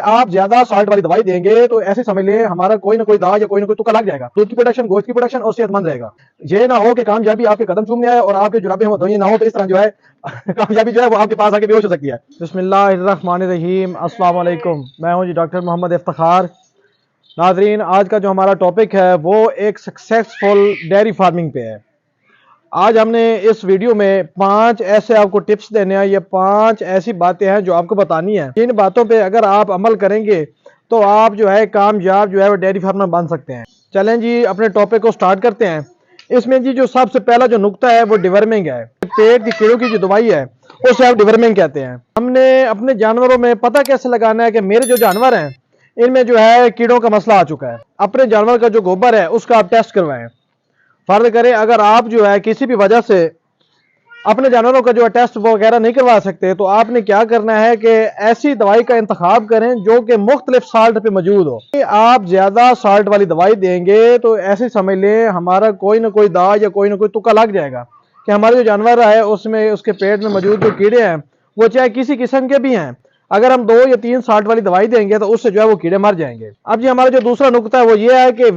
آپ زیادہ سالٹ والی دوائی دیں گے تو ایسے سمجھ لیں ہمارا کوئی نہ کوئی دوا یا کوئی نہ کوئی تکا لگ جائے گا. دودھ کی پروڈکشن، گوشت کی پروڈکشن اور صحت مند رہے گا. یہ نہ ہو کہ کامیابی آپ کے قدم چومنے آئے اور آپ کے جرابے ہم دھوئیں نہ ہو تو اس طرح جو ہے کامیابی جو ہے وہ آپ کے پاس آ کے بے ہوش ہو سکتی ہے. بسم اللہ الرحمن الرحیم. السلام علیکم. میں ہوں جی ڈاکٹر محمد افتخار. ناظرین، آج کا جو ہمارا ٹاپک ہے وہ ایک سکسیسفل ڈیری فارمنگ پہ ہے. آج ہم نے اس ویڈیو میں 5 ایسے آپ کو ٹپس دینے ہیں. یہ 5 ایسی باتیں ہیں جو آپ کو بتانی ہیں. ان باتوں پہ اگر آپ عمل کریں گے تو آپ جو ہے کامیاب جو ہے وہ ڈیری فارمر بن سکتے ہیں. چلیں جی اپنے ٹاپک کو سٹارٹ کرتے ہیں. اس میں جی جو سب سے پہلا جو نقطہ ہے وہ ڈیورمنگ ہے. پیٹ کی کیڑوں کی جو دوائی ہے اسے آپ ڈیورمنگ کہتے ہیں. ہم نے اپنے جانوروں میں پتہ کیسے لگانا ہے کہ میرے جو جانور ہیں ان میں جو ہے کیڑوں کا مسئلہ آ چکا ہے. اپنے جانور کا جو گوبر ہے اس کا آپ ٹیسٹ کروائیں. فرض کریں اگر آپ جو ہے کسی بھی وجہ سے اپنے جانوروں کا جو ٹیسٹ وغیرہ نہیں کروا سکتے تو آپ نے کیا کرنا ہے کہ ایسی دوائی کا انتخاب کریں جو کہ مختلف سالٹ پہ موجود ہو. آپ زیادہ سالٹ والی دوائی دیں گے تو ایسے سمجھ لیں ہمارا کوئی نہ کوئی دوا یا کوئی نہ کوئی تکا لگ جائے گا کہ ہمارے جو جانور ہے اس میں اس کے پیٹ میں موجود جو کیڑے ہیں وہ چاہے کسی قسم کے بھی ہیں، اگر ہم 2 یا 3 سالٹ والی دوائی دیں گے تو اس سے جو ہے وہ کیڑے مر جائیں گے. اب یہ ہمارا جو دوسرا نقطہ ہے وہ یہ ہے کہ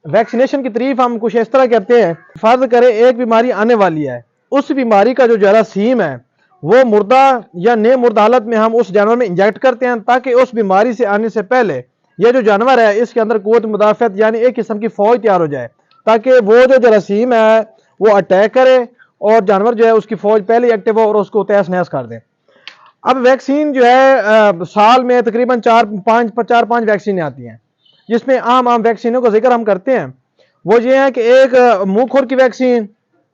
ویکسینیشن کی تعریف ہم کچھ اس طرح کہتے ہیں. فرض کریں ایک بیماری آنے والی ہے، اس بیماری کا جو جراثیم ہے وہ مردہ یا نئے مردہ حالت میں ہم اس جانور میں انجیکٹ کرتے ہیں تاکہ اس بیماری سے آنے سے پہلے یہ جو جانور ہے اس کے اندر قوت مدافعت یعنی ایک قسم کی فوج تیار ہو جائے تاکہ وہ جو جراثیم ہے وہ اٹیک کرے اور جانور جو ہے اس کی فوج پہلے ہی ایکٹیو ہو اور اس کو تہس نہس کر دیں. اب ویکسین جو ہے سال میں تقریباً 4-5 ویکسینیں آتی ہیں، جس میں عام ویکسینوں کا ذکر ہم کرتے ہیں. وہ یہ ہے کہ ایک منہ کھور کی ویکسین،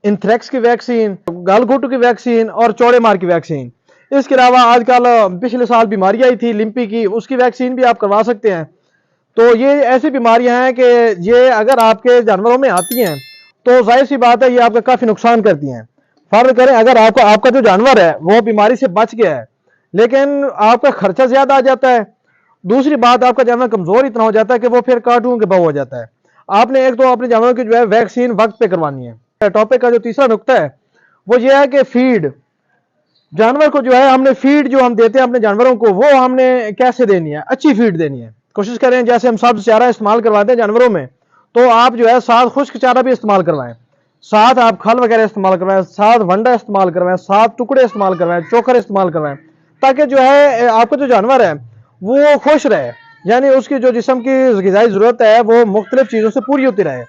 انتھریکس کی ویکسین، گل گھوٹو کی ویکسین اور چوڑے مار کی ویکسین. اس کے علاوہ آج کل پچھلے سال بیماری آئی تھی لمپی کی، اس کی ویکسین بھی آپ کروا سکتے ہیں. تو یہ ایسی بیماریاں ہیں کہ یہ اگر آپ کے جانوروں میں آتی ہیں تو ظاہر سی بات ہے یہ آپ کا کافی نقصان کرتی ہیں. فرض کریں اگر آپ کا جو جانور ہے وہ بیماری سے بچ گیا ہے لیکن آپ کا خرچہ زیادہ آ جاتا ہے، دوسری بات آپ کا جانور کمزور اتنا ہو جاتا ہے کہ وہ پھر کارٹون کے بہو ہو جاتا ہے. آپ نے ایک تو اپنے جانوروں کی جو ہے ویکسین وقت پہ کروانی ہے. ٹاپک کا جو تیسرا نقطہ ہے وہ یہ ہے کہ فیڈ. جانور کو جو ہے ہم نے فیڈ جو ہم دیتے ہیں اپنے جانوروں کو وہ ہم نے کیسے دینی ہے؟ اچھی فیڈ دینی ہے. کوشش کریں جیسے ہم سبز چارہ استعمال کرواتے ہیں جانوروں میں تو آپ جو ہے ساتھ خشک چارہ بھی استعمال کروائیں، ساتھ آپ کھل وغیرہ استعمال کروائیں، ساتھ ونڈا استعمال کروائیں، ساتھ ٹکڑے استعمال کروائیں، چوکر استعمال کروائیں تاکہ جو ہے آپ کا جو جانور ہے وہ خوش رہے، یعنی اس کی جو جسم کی غذائی ضرورت ہے وہ مختلف چیزوں سے پوری ہوتی رہے.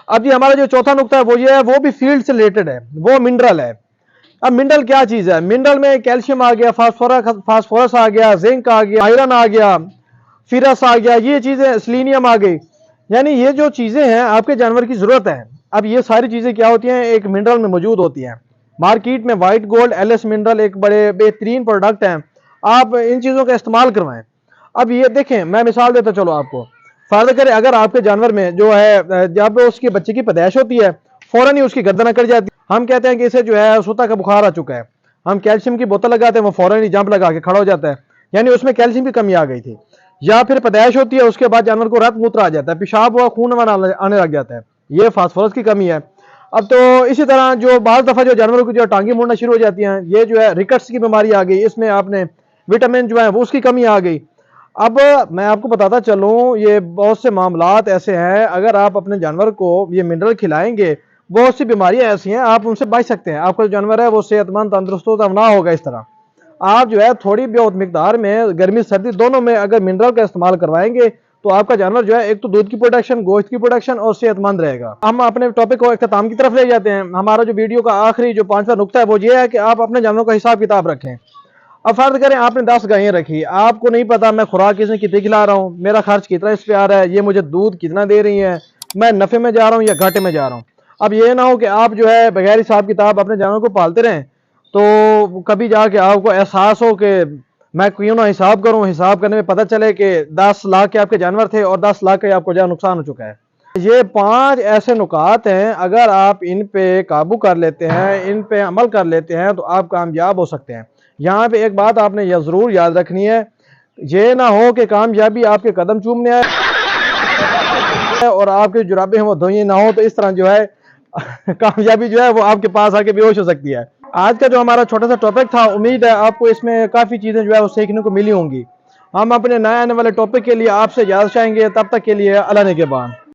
اب یہ ہمارا جو چوتھا نقطہ ہے وہ یہ ہے، وہ بھی فیلڈ سے ریلیٹڈ ہے، وہ منرل ہے. اب منرل کیا چیز ہے؟ منرل میں کیلشیم آ گیا، فاسفورس آ گیا، زنک آ گیا، آئرن آ گیا، فیرس آ گیا، یہ چیزیں سیلینیم آ گئی، یعنی یہ جو چیزیں ہیں آپ کے جانور کی ضرورت ہے. اب یہ ساری چیزیں کیا ہوتی ہیں؟ ایک منرل میں موجود ہوتی ہیں. مارکیٹ میں white gold L S mineral ایک بڑے بہترین پروڈکٹ ہیں، آپ ان چیزوں کا استعمال کروائیں. اب یہ دیکھیں میں مثال دیتا چلو آپ کو. فرض کریں اگر آپ کے جانور میں جو ہے جب اس کے بچے کی پیدائش ہوتی ہے فوراً ہی اس کی گردن اکڑ جاتی ہے، ہم کہتے ہیں کہ اسے جو ہے سوتا کا بخار آ چکا ہے، ہم کیلشیم کی بوتل لگاتے ہیں وہ فوراً ہی جمپ لگا کے کھڑا ہو جاتا ہے، یعنی اس میں کیلشیم کی کمی آ گئی تھی. یا پھر پیدائش ہوتی ہے اس کے بعد جانور کو رت موتر آ جاتا ہے، پیشاب ہوا خون آنے لگ جاتا ہے، یہ فاسفورس کی کمی ہے. اب تو اسی طرح جو بعض دفعہ جو جانوروں کی جو ٹانگیں مڑنا شروع ہو جاتی ہیں، یہ جو ہے ریکٹس کی بیماری آ گئی، اس میں آپ نے وٹامن جو ہے وہ اس کی کمی آ گئی. اب میں آپ کو بتاتا چلوں یہ بہت سے معاملات ایسے ہیں اگر آپ اپنے جانور کو یہ منرل کھلائیں گے بہت سی بیماریاں ایسی ہیں آپ ان سے بچ سکتے ہیں. آپ کا جو جانور ہے وہ صحت مند تندرست نہ ہوگا. اس طرح آپ جو ہے تھوڑی بہت مقدار میں گرمی سردی دونوں میں اگر منرل کا استعمال کروائیں گے تو آپ کا جانور جو ہے ایک تو دودھ کی پروڈکشن، گوشت کی پروڈکشن اور صحت مند رہے گا. ہم اپنے ٹاپک کو اختتام کی طرف لے جاتے ہیں. ہمارا جو ویڈیو کا آخری جو 5واں نقطہ ہے وہ یہ ہے کہ آپ اپنے جانوروں کا حساب کتاب رکھیں. اب فرض کریں آپ نے 10 گائیں رکھی، آپ کو نہیں پتا میں خوراک کس نے کتنی کھلا رہا ہوں، میرا خرچ کتنا اس پہ آ رہا ہے، یہ مجھے دودھ کتنا دے رہی ہیں، میں نفع میں جا رہا ہوں یا گھاٹے میں جا رہا ہوں. اب یہ نہ ہو کہ آپ جو ہے بغیر حساب کتاب اپنے جانوروں کو پالتے رہیں تو کبھی جا کے آپ کو احساس ہو کہ میں کیوں نہ حساب کروں، حساب کرنے میں پتہ چلے کہ 10 لاکھ کے آپ کے جانور تھے اور 10 لاکھ کا آپ کو جو نقصان ہو چکا ہے. یہ 5 ایسے نکات ہیں اگر آپ ان پہ قابو کر لیتے ہیں، ان پہ عمل کر لیتے ہیں تو آپ کامیاب ہو سکتے ہیں. یہاں پہ ایک بات آپ نے یہ ضرور یاد رکھنی ہے، یہ نہ ہو کہ کامیابی آپ کے قدم چومنے آئے اور آپ کے جرابے ہیں وہ دھوئیں نہ ہو تو اس طرح جو ہے کامیابی جو ہے وہ آپ کے پاس آ کے بے ہوش ہو سکتی ہے. آج کا جو ہمارا چھوٹا سا ٹاپک تھا، امید ہے آپ کو اس میں کافی چیزیں جو ہے وہ سیکھنے کو ملی ہوں گی. ہم اپنے نئے آنے والے ٹاپک کے لیے آپ سے اجازت چاہیں گے، تب تک کے لیے اللہ نگہبان۔